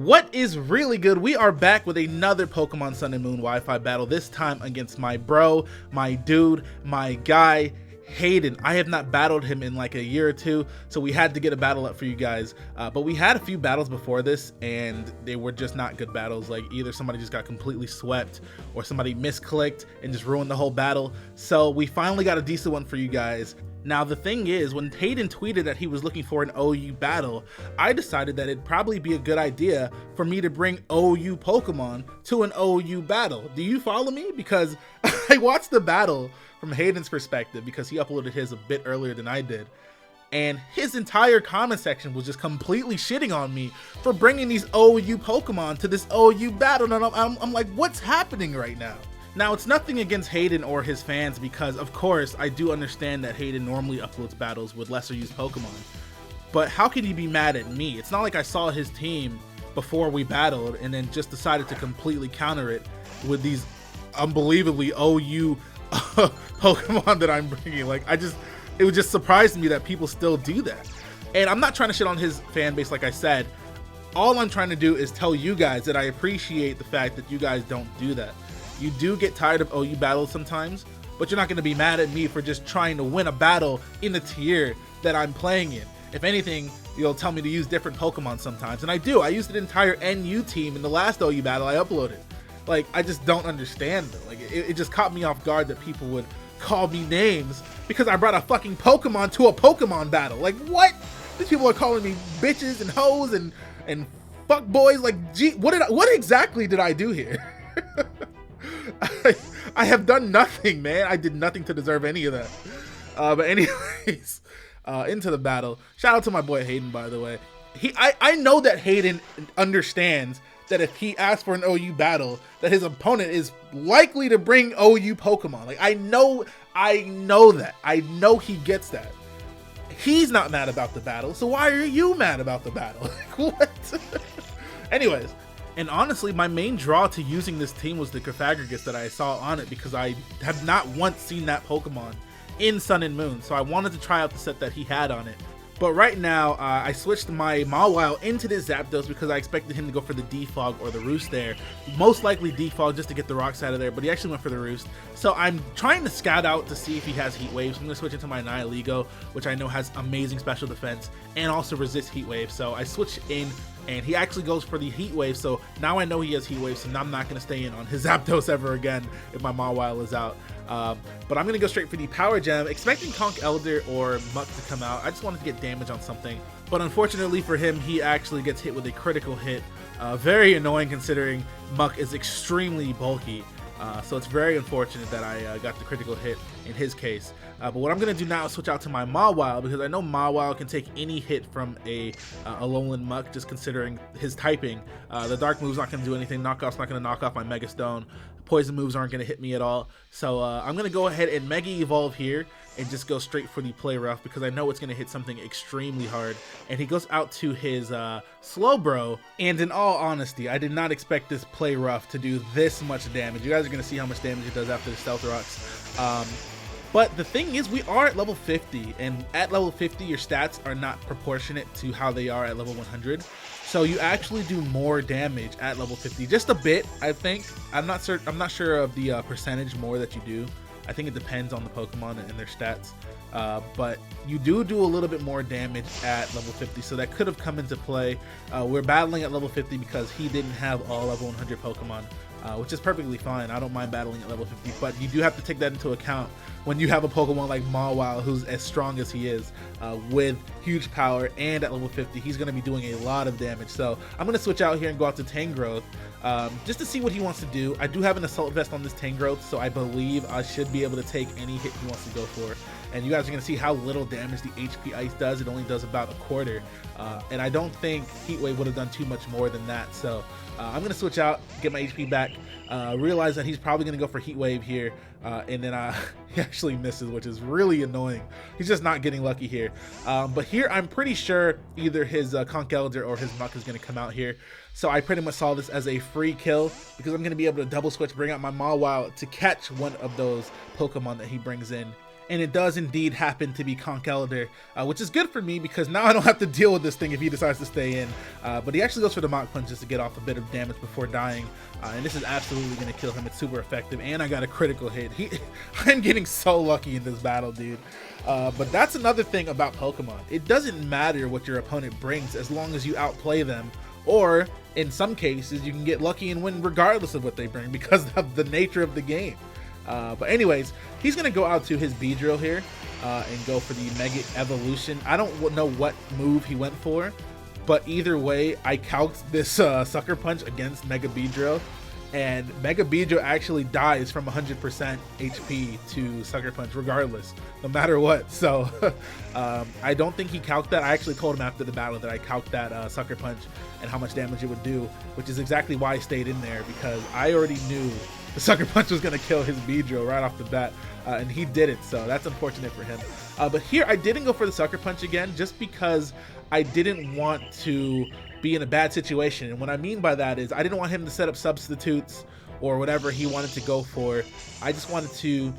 What is really good? We are back with another Pokemon Sun and Moon Wi-Fi battle, this time against my bro, my dude, my guy, Haydunn. I have not battled him in like a year or two, so we had to get a battle up for you guys. But we had a few battles before this, and they were just not good battles. Like either somebody just got completely swept, or somebody misclicked and just ruined the whole battle. So we finally got a decent one for you guys. Now the thing is, when Haydunn tweeted that he was looking for an OU battle, I decided that it'd probably be a good idea for me to bring OU Pokemon to an OU battle. Do you follow me? Because I watched the battle from Haydunn's perspective, because he uploaded his a bit earlier than I did, and his entire comment section was just completely shitting on me for bringing these OU Pokemon to this OU battle, and I'm like, what's happening right now? Now, it's nothing against Haydunn or his fans, because of course I do understand that Haydunn normally uploads battles with lesser used Pokemon, but how can he be mad at me? It's not like I saw his team before we battled and then just decided to completely counter it with these unbelievably OU Pokemon that I'm bringing. Like, it would just surprise me that people still do that. And I'm not trying to shit on his fan base, like I said. All I'm trying to do is tell you guys that I appreciate the fact that you guys don't do that. You do get tired of OU battles sometimes, but you're not going to be mad at me for just trying to win a battle in the tier that I'm playing in. If anything, you'll tell me to use different Pokemon sometimes, and I do. I used an entire NU team in the last OU battle I uploaded. Like, I just don't understand though. Like, it just caught me off guard that people would call me names because I brought a fucking Pokemon to a Pokemon battle. Like, what? These people are calling me bitches and hoes and fuck boys. Like, gee, what exactly did I do here? I have done nothing, man. I did nothing to deserve any of that. But anyways, into the battle. Shout out to my boy Haydunn, by the way. I know that Haydunn understands that if he asks for an OU battle, that his opponent is likely to bring OU Pokemon. Like, I know that. I know he gets that. He's not mad about the battle, so why are you mad about the battle? Like, what? Anyways. And honestly, my main draw to using this team was the Cofagrigus that I saw on it, because I have not once seen that Pokemon in Sun and Moon, so I wanted to try out the set that he had on it. But right now, I switched my Mawile into this Zapdos because I expected him to go for the Defog or the Roost there. Most likely Defog just to get the rocks out of there, but he actually went for the Roost. So I'm trying to scout out to see if he has Heat Wave. So I'm going to switch into my Nihilego, which I know has amazing special defense and also resists Heat Wave. So I switched in, and he actually goes for the Heat Wave. So now I know he has Heat Wave, so now I'm not going to stay in on his Zapdos ever again if my Mawile is out. But I'm going to go straight for the Power Gem, expecting Conch Elder or Muck to come out. I just wanted to get damage on something. But unfortunately for him, he actually gets hit with a critical hit. Very annoying considering Muck is extremely bulky. So it's very unfortunate that I got the critical hit in his case. But what I'm going to do now is switch out to my Mawile, because I know Mawile can take any hit from a Alolan Muck, just considering his typing. The Dark move's not going to do anything. Knockoff's not going to knock off my Mega Stone. Poison moves aren't going to hit me at all. So I'm going to go ahead and Mega Evolve here and just go straight for the Play Rough, because I know it's going to hit something extremely hard. And he goes out to his Slowbro, and in all honesty, I did not expect this Play Rough to do this much damage. You guys are going to see how much damage it does after the Stealth Rocks. But the thing is, we are at level 50, and at level 50, your stats are not proportionate to how they are at level 100. So you actually do more damage at level 50, just a bit, I think. I'm not sure of the percentage more that you do. I think it depends on the Pokemon and their stats. But you do a little bit more damage at level 50, so that could have come into play. We're battling at level 50 because he didn't have all level 100 Pokemon, which is perfectly fine. I don't mind battling at level 50, but you do have to take that into account when you have a Pokemon like Mawile, who's as strong as he is, with huge power, and at level 50, he's going to be doing a lot of damage. So I'm going to switch out here and go out to Tangrowth, just to see what he wants to do. I do have an Assault Vest on this Tangrowth, so I believe I should be able to take any hit he wants to go for. And you guys are going to see how little damage the HP Ice does. It only does about a quarter, and I don't think Heat Wave would have done too much more than that. So I'm going to switch out, get my HP back, realize that he's probably going to go for Heat Wave here, and then he actually misses, which is really annoying. He's just not getting lucky here. But here, I'm pretty sure either his Conch Elder or his Muck is going to come out here. So I pretty much saw this as a free kill, because I'm going to be able to double switch, bring out my Mawile to catch one of those Pokemon that he brings in. and it does indeed happen to be Conkeldurr, which is good for me because now I don't have to deal with this thing if he decides to stay in. But he actually goes for the Mach Punch just to get off a bit of damage before dying, and this is absolutely going to kill him. It's super effective, and I got a critical hit. I'm getting so lucky in this battle, dude. But that's another thing about Pokemon. It doesn't matter what your opponent brings as long as you outplay them, or in some cases you can get lucky and win regardless of what they bring because of the nature of the game. But anyways, he's going to go out to his Beedrill here and go for the Mega Evolution. I don't know what move he went for, but either way, I calced this Sucker Punch against Mega Beedrill, and Mega Beedrill actually dies from 100% HP to Sucker Punch regardless, no matter what. So I don't think he calced that. I actually told him after the battle that I calced that Sucker Punch and how much damage it would do, which is exactly why I stayed in there, because I already knew the Sucker Punch was going to kill his Beedrill right off the bat, and he did it, so that's unfortunate for him. But here, I didn't go for the Sucker Punch again, just because I didn't want to be in a bad situation. And what I mean by that is I didn't want him to set up substitutes or whatever he wanted to go for. I just wanted to,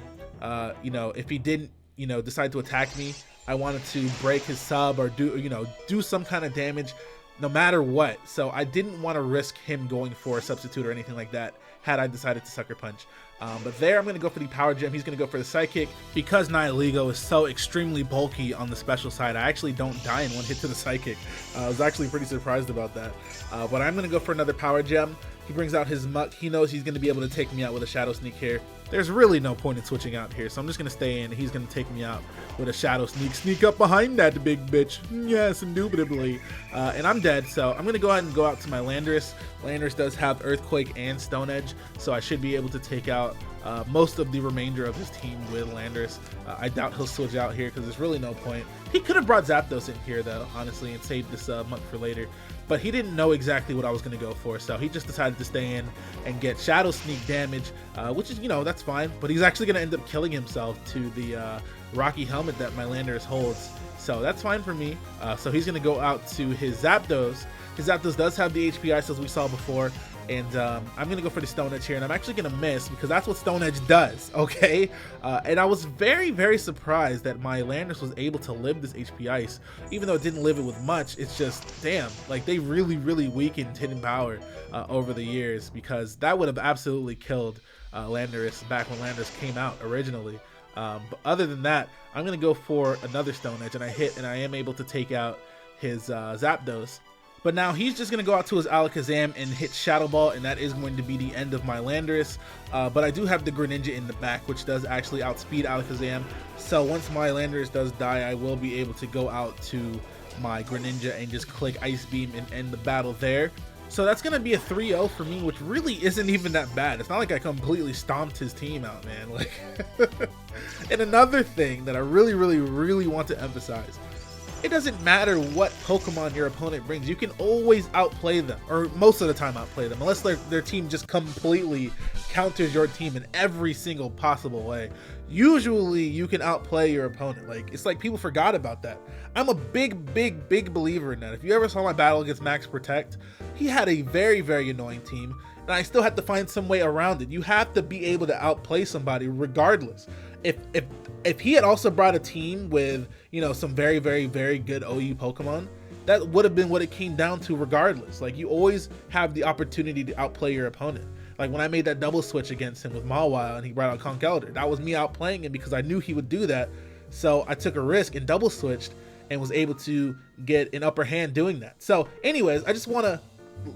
you know, if he didn't, you know, decide to attack me, I wanted to break his sub or do, you know, do some kind of damage no matter what. So I didn't want to risk him going for a substitute or anything like that had I decided to Sucker Punch. But there, I'm going to go for the Power Gem. He's going to go for the Psychic. Because Nihilego is so extremely bulky on the special side, I actually don't die in one hit to the Psychic. I was actually pretty surprised about that. But I'm going to go for another Power Gem. He brings out his Muck. He knows he's going to be able to take me out with a Shadow Sneak here. There's really no point in switching out here, so I'm just going to stay in. He's going to take me out with a Shadow Sneak. Sneak up behind that big bitch. Yes, indubitably. And I'm dead, so I'm going to go ahead and go out to my Landorus. Landorus does have Earthquake and Stone Edge, so I should be able to take out most of the remainder of his team with Landorus. I doubt he'll switch out here because there's really no point. He could have brought Zapdos in here, though, honestly, and saved this Muck for later. But he didn't know exactly what I was going to go for, so he just decided to stay in and get Shadow Sneak damage, which is, you know, that's fine. But he's actually going to end up killing himself to the Rocky Helmet that my Landorus holds, so that's fine for me. So he's going to go out to his Zapdos. His Zapdos does have the HP Ice as we saw before, and I'm going to go for the Stone Edge here, and I'm actually going to miss because that's what Stone Edge does, okay? And I was very, very surprised that my Landorus was able to live this HP Ice, even though it didn't live it with much. It's just, damn, like they really, really weakened Hidden Power over the years, because that would have absolutely killed Landorus back when Landorus came out originally. But other than that, I'm going to go for another Stone Edge, and I hit, and I am able to take out his Zapdos. But now he's just going to go out to his Alakazam and hit Shadow Ball, and that is going to be the end of my Landorus. But I do have the Greninja in the back, which does actually outspeed Alakazam. So once my Landorus does die, I will be able to go out to my Greninja and just click Ice Beam and end the battle there. So that's going to be a 3-0 for me, which really isn't even that bad. It's not like I completely stomped his team out, man. Like, and another thing that I really, really, really want to emphasize, it doesn't matter what Pokemon your opponent brings. You can always outplay them, or most of the time outplay them, unless their team just completely counters your team in every single possible way. Usually you can outplay your opponent. Like, it's like people forgot about that. I'm a big, big, big believer in that. If you ever saw my battle against Max Protect, he had a very, very annoying team, and I still had to find some way around it. You have to be able to outplay somebody regardless. If he had also brought a team with, you know, some very, very, very good OU Pokemon, that would have been what it came down to regardless. Like, you always have the opportunity to outplay your opponent. Like when I made that double switch against him with Mawile and he brought out Conkeldurr, that was me outplaying him because I knew he would do that. So I took a risk and double switched and was able to get an upper hand doing that. So anyways, I just want to,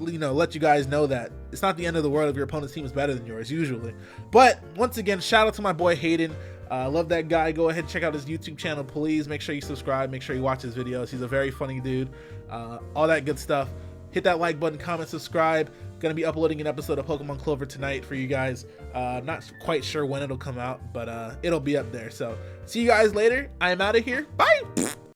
you know, let you guys know that it's not the end of the world if your opponent's team is better than yours usually. But once again, shout out to my boy Haydunn. Love that guy. Go ahead and check out his YouTube channel, please. Make sure you subscribe, make sure you watch his videos. He's a very funny dude. All that good stuff. Hit that like button, comment, subscribe. Gonna be uploading an episode of Pokemon Clover tonight for you guys. Not quite sure when it'll come out, but it'll be up there. So see you guys later. I am out of here. Bye.